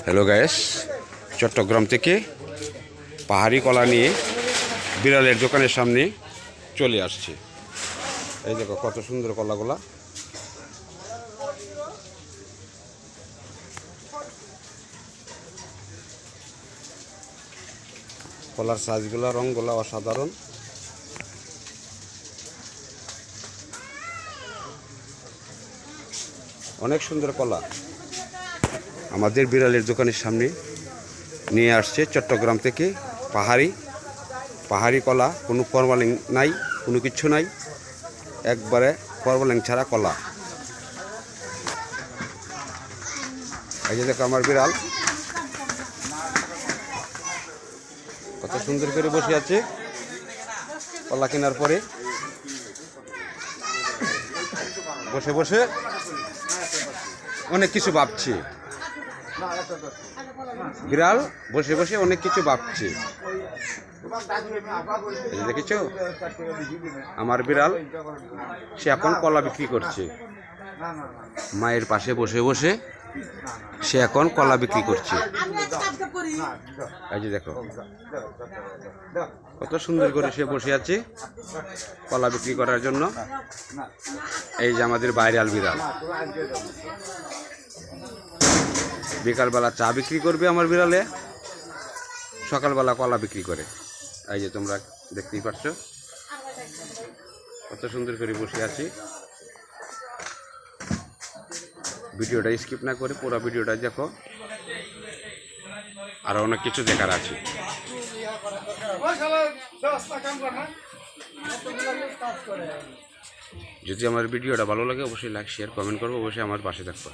Hello guys, Chittagong থেকে পাহাড়ি কলা নিয়ে বিড়ালের দোকানের সামনে চলে আসছি। এই দেখো কত সুন্দর কলাগুলা। কলার সাইজগুলা, রঙগুলা অসাধারণ। অনেক সুন্দর কলা আমাদের বিড়ালের দোকানের সামনে নিয়ে আসছে চট্টগ্রাম থেকে। পাহাড়ি কলা, কোনো ফরমালিন নাই, কোনো কিছু নাই, একবারে ফরমালিন ছাড়া কলা। এই যে দেখো আমার বিড়াল কত সুন্দর করে বসে আছে কলা কেনার পরে। বসে বসে অনেক কিছু ভাবছে বিড়াল, বসে বসে অনেক কিছু ভাবছে। দেখেছো আমার বিড়াল, সে এখন কলা বিক্রি করছে। মায়ের পাশে বসে বসে সে এখন কলা বিক্রি করছে। এই যে দেখো কত সুন্দর করে সে বসে আছে কলা বিক্রি করার জন্য। এই যে আমাদের ভাইরাল বিড়াল, বিকালবেলা চা বিক্রি করবে আমার বিড়ালে, সকালবেলা কলা বিক্রি করে। এই যে তোমরা দেখতেই পাচ্ছ কত সুন্দর করে বসে আছি। ভিডিওটা স্কিপ না করে পুরো ভিডিওটা দেখো, আর অনেক কিছু দেখার আছে। যদি আমার ভিডিওটা ভালো লাগে অবশ্যই লাইক, শেয়ার, কমেন্ট করবো। অবশ্যই আমার পাশে থাকবো।